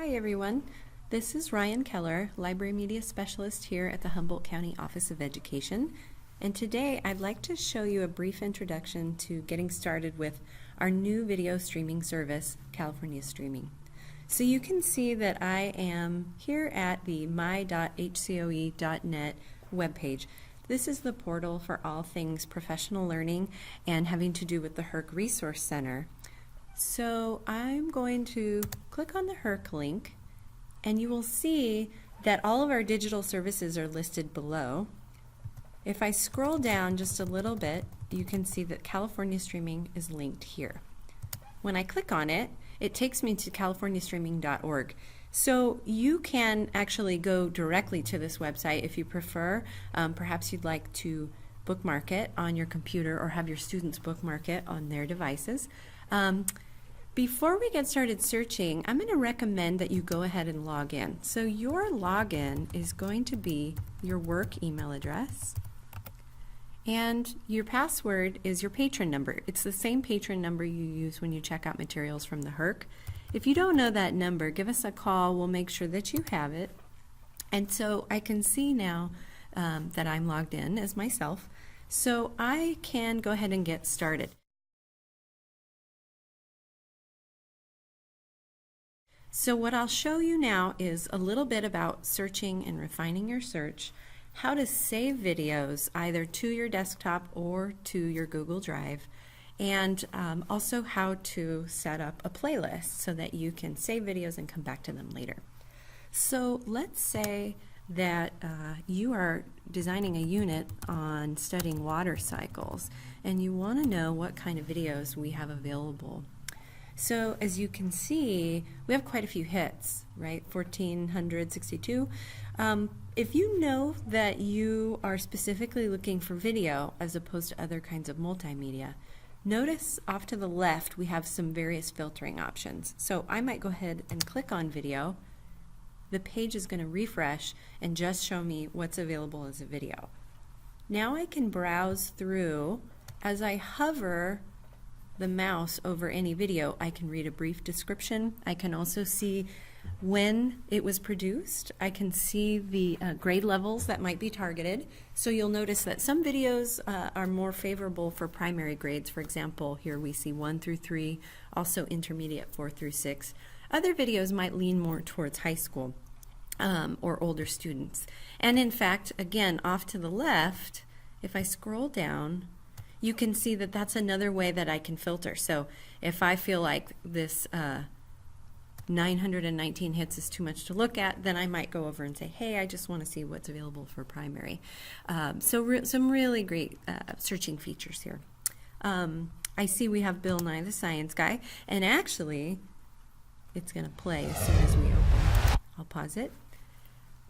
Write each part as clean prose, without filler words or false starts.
Hi everyone, this is Ryan Keller, Library Media Specialist here at the Humboldt County Office of Education, and today I'd like to show you a brief introduction to getting started with our new video streaming service, California Streaming. So you can see that I am here at the my.hcoe.net webpage. This is the portal for all things professional learning and having to do with the HERC Resource Center. So I'm going to click on the HERC link, and you will see that all of our digital services are listed below. If I scroll down just a little bit, you can see that California Streaming is linked here. When I click on it, it takes me to californiastreaming.org. So you can actually go directly to this website if you prefer. Perhaps you'd like to bookmark it on your computer or have your students bookmark it on their devices. Before we get started searching, I'm going to recommend that you go ahead and log in. So your login is going to be your work email address, and your password is your patron number. It's the same patron number you use when you check out materials from the HERC. If you don't know that number, give us a call. We'll make sure that you have it. And so I can see now that I'm logged in as myself. So I can go ahead and get started. So what I'll show you now is a little bit about searching and refining your search, how to save videos either to your desktop or to your Google Drive, and also how to set up a playlist so that you can save videos and come back to them later. So let's say that you are designing a unit on studying water cycles and you want to know what kind of videos we have available. So as you can see, we have quite a few hits, right? 1,462. If you know that you are specifically looking for video as opposed to other kinds of multimedia, notice off to the left we have some various filtering options. So I might go ahead and click on video. The page is going to refresh and just show me what's available as a video. Now I can browse through. As I hover the mouse over any video, I can read a brief description. I can also see when it was produced. I can see the grade levels that might be targeted. So you'll notice that some videos are more favorable for primary grades. For example, here we see 1 through 3, also intermediate 4 through 6. Other videos might lean more towards high school or older students. And in fact, again, off to the left, if I scroll down, you can see that that's another way that I can filter. So if I feel like this 919 hits is too much to look at, then I might go over and say, hey, I just want to see what's available for primary. Some really great searching features here. I see we have Bill Nye the Science Guy, and actually it's going to play as soon as we open. I'll pause it.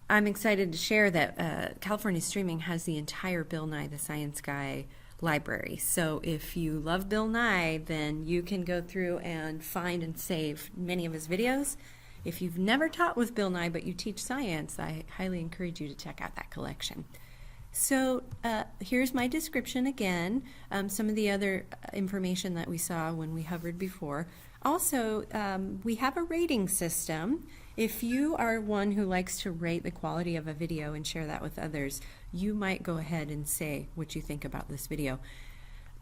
I'm excited to share that California Streaming has the entire Bill Nye the Science Guy library. So if you love Bill Nye, then you can go through and find and save many of his videos. If you've never taught with Bill Nye but you teach science, I highly encourage you to check out that collection. So here's my description again, some of the other information that we saw when we hovered before. Also, we have a rating system. If you are one who likes to rate the quality of a video and share that with others, you might go ahead and say what you think about this video.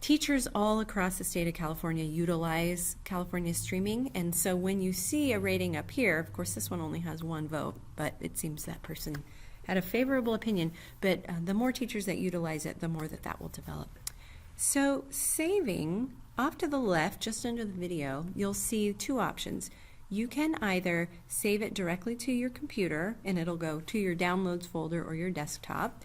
Teachers all across the state of California utilize California Streaming, and so when you see a rating up here, of course this one only has 1 vote, but it seems that person had a favorable opinion, but the more teachers that utilize it, the more that will develop. So saving, off to the left, just under the video, you'll see 2 options. You can either save it directly to your computer and it'll go to your downloads folder or your desktop,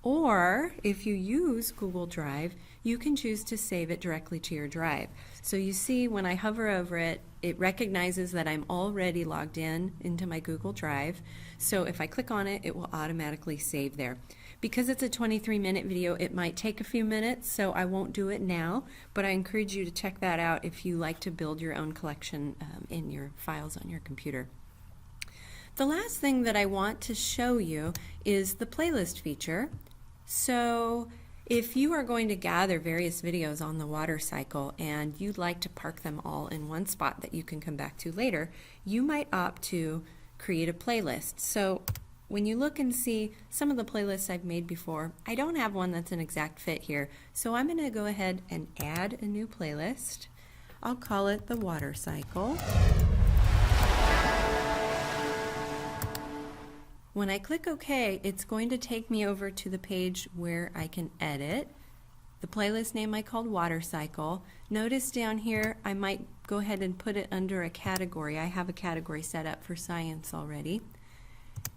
or if you use Google Drive, you can choose to save it directly to your drive. So you see when I hover over it, it recognizes that I'm already logged into my Google Drive. So if I click on it, it will automatically save there. Because it's a 23-minute video, it might take a few minutes, so I won't do it now, but I encourage you to check that out if you like to build your own collection in your files on your computer. The last thing that I want to show you is the playlist feature. So If you are going to gather various videos on the water cycle and you'd like to park them all in one spot that you can come back to later, you might opt to create a playlist. So when you look and see some of the playlists I've made before, I don't have one that's an exact fit here. So I'm going to go ahead and add a new playlist. I'll call it the water cycle. When I click OK, it's going to take me over to the page where I can edit. The playlist name I called Water Cycle. Notice down here I might go ahead and put it under a category. I have a category set up for science already.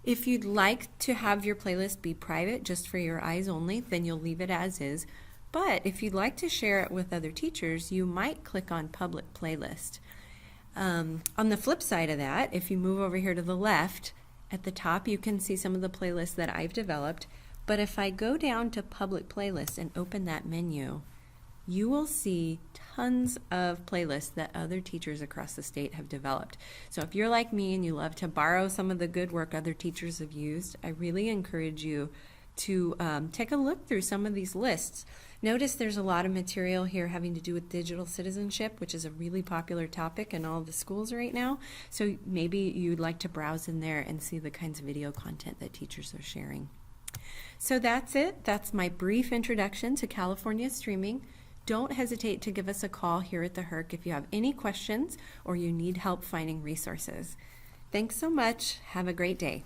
If you'd like to have your playlist be private, just for your eyes only, then you'll leave it as is. But if you'd like to share it with other teachers, you might click on Public Playlist. On the flip side of that, if you move over here to the left, at the top you can see some of the playlists that I've developed, but if I go down to Public Playlist and open that menu, you will see tons of playlists that other teachers across the state have developed. So if you're like me and you love to borrow some of the good work other teachers have used, I really encourage you to take a look through some of these lists. Notice there's a lot of material here having to do with digital citizenship, which is a really popular topic in all the schools right now. So maybe you'd like to browse in there and see the kinds of video content that teachers are sharing. So that's it. That's my brief introduction to California Streaming. Don't hesitate to give us a call here at the HERC if you have any questions or you need help finding resources. Thanks so much. Have a great day.